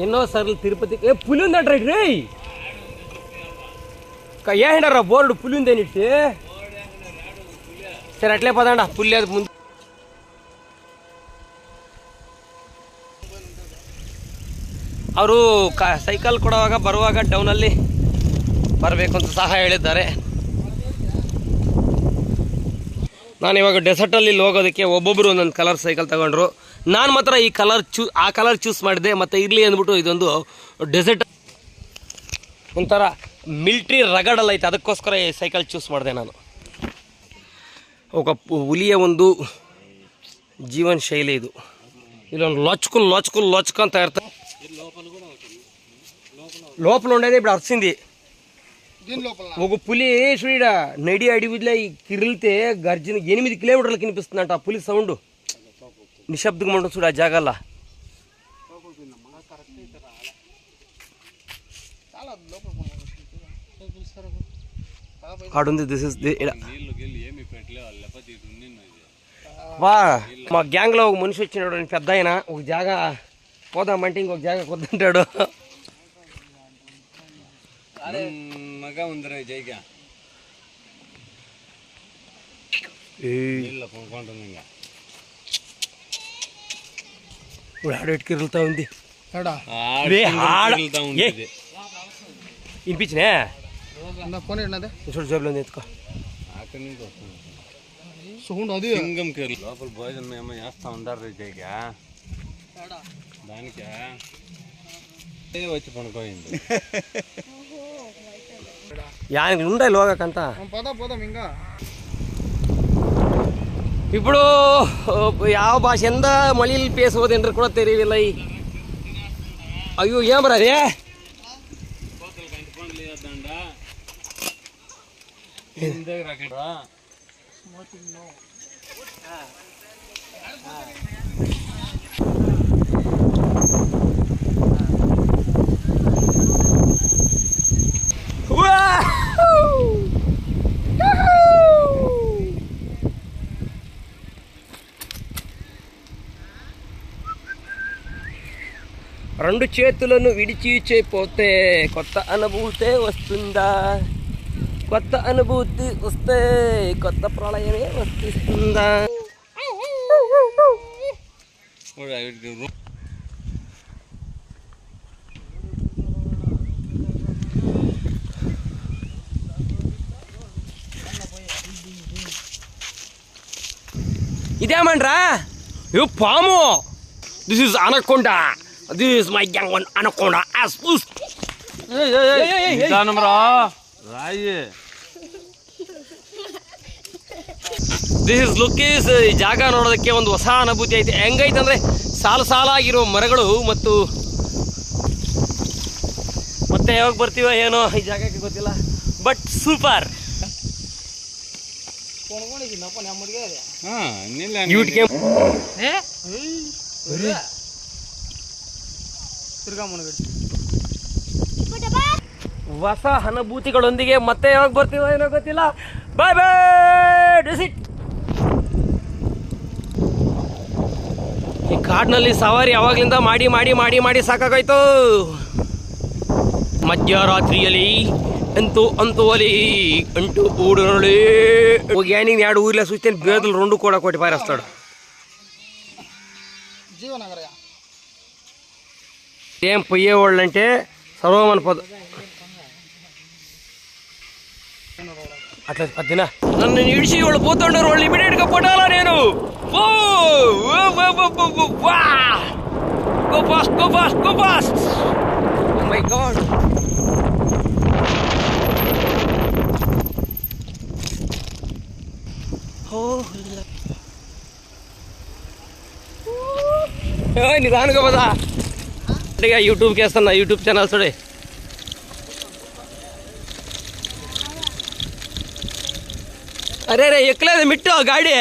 ఎన్నోసార్లు తిరుపతి పులి ఉందంట రే ఏంటారా బోర్డు పులి ఉందని సరే అట్లే పదండి పులి లేదు ముందు ಅವರು ಸೈಕಲ್ ಕೊಡುವಾಗ ಬರುವಾಗ ಡೌನಲ್ಲಿ ಬರಬೇಕು ಅಂತ ಸಹ ಹೇಳಿದ್ದಾರೆ. ನಾನಿವಾಗ ಡೆಸರ್ಟಲ್ಲಿ ಹೋಗೋದಕ್ಕೆ ಒಬ್ಬೊಬ್ಬರು ಒಂದೊಂದು ಕಲರ್ ಸೈಕಲ್ ತಗೊಂಡ್ರು. ನಾನು ಮಾತ್ರ ಈ ಕಲರ್ ಆ ಕಲರ್ ಚೂಸ್ ಮಾಡಿದೆ. ಮತ್ತು ಇರಲಿ ಅಂದ್ಬಿಟ್ಟು ಇದೊಂದು ಡೆಸರ್ಟ್ ಒಂಥರ ಮಿಲ್ಟ್ರಿ ರಗಡಲ್ಲ ಐತೆ, ಅದಕ್ಕೋಸ್ಕರ ಈ ಸೈಕಲ್ ಚೂಸ್ ಮಾಡಿದೆ ನಾನು. ఒక ಹುಲಿಯ ಒಂದು ಜೀವನ ಶೈಲಿ ಇದು. ఇల్లొందు లొచ్చుకు ಅಂತ ఇర్తారు. లోపల ఉండేది ఇప్పుడు అరిచింది. ఒక పులి చూడ నడి అడవిలో కిరిలితే గర్జన 8 కిలోమీటర్లు కనిపిస్తుందంట ఆ పులి సౌండ్. నిశ్శబ్దంగా ఉంటుంది చూడు ఆ జాగాల. ఆడుంది. దిస్ ఇస్ వా మా గ్యాంగ్లో ఒక మనిషి వచ్చినాడు, పెద్ద ఆయన. ఒక జాగా పోదామంటే ఇంకొక జాగా కొద్దంటాడు. ఇప్పుడు ఆడేటికి వెళ్తా ఉంది. వినిపించినా చూడు జేబులో ఎత్తుకో. లోపల భోజనం ఏమో చేస్తా ఉండారు జైగా, దానికే వచ్చి పనుకోయింది. యానికి ఉండే లోగకంతా ఇంకా. ఇప్పుడు ಯಾವ ಭಾಷೆಯಿಂದ ಮಳಿಲಿ ಪೇಸುವುದೇನ್ರಿ ಕೂಡ ತೆರಿವಿಲ್ಲ. ಅಯ್ಯೋ ಏನ್ ಬರೇ రెండు చేతులను విడిచిపోతే కొత్త అనుభూతే వస్తుందా? కొత్త అనుభూతి వస్తే కొత్త ప్రళయమే వస్తుందా? ఇదేమంట్రా? ఇవి పాము. This is anaconda. This is my gang one anaconda. This is ಲುಕ್ಕೀಸ್. ಈ ಜಾಗ ನೋಡೋದಕ್ಕೆ ಒಂದು ಹೊಸ ಅನುಭೂತಿ ಐತೆ. ಹೆಂಗೈತೆ ಅಂದರೆ ಸಾಲಾಗಿರೋ ಮರಗಳು ಮತ್ತು ಮತ್ತೆ ಯಾವಾಗ ಬರ್ತೀವ ಏನೋ ಈ ಜಾಗಕ್ಕೆ ಗೊತ್ತಿಲ್ಲ, ಬಟ್ ಸೂಪರ್. ಹೊಸ ಅನುಭೂತಿಗಳೊಂದಿಗೆ ಮತ್ತೆ ಯಾವಾಗ ಬರ್ತೀವೋ ಏನೋ ಗೊತ್ತಿಲ್ಲ. ಬಾಯ್ ಬಾಯ್. ಡಿಸಿಟ್. ಈ ಕಾಡಿನಲ್ಲಿ ಸವಾರಿ ಯಾವಾಗ್ಲಿಂದ ಮಾಡಿ ಮಾಡಿ ಮಾಡಿ ಮಾಡಿ ಸಾಕಾಗೋಯ್ತು. ಮಧ್ಯರಾತ್ರಿಯಲ್ಲಿ ಅಂತೂ ಅಲ್ಲಿ ಅಂಟು ఊడనొలి ఒక యానికి 2 ఊర్లో చూస్తే బేదులు 2 కూడా కొట్టి పారేస్తాడు. ఏం పోయేవాళ్ళు అంటే సర్వమని పద అట్లా పద్దినా నన్ను ఇడిచి వాళ్ళు పోతుండారు. వాళ్ళు ఇమీడియట్ గా పొట్టాలా నేను. Go fast. Oh my god. నిదానుగా పదా. అంటే యూట్యూబ్కి వేస్తున్నా, యూట్యూబ్ ఛానల్ చూడే. అరే ఎక్కలేదు మిట్టు గాడి.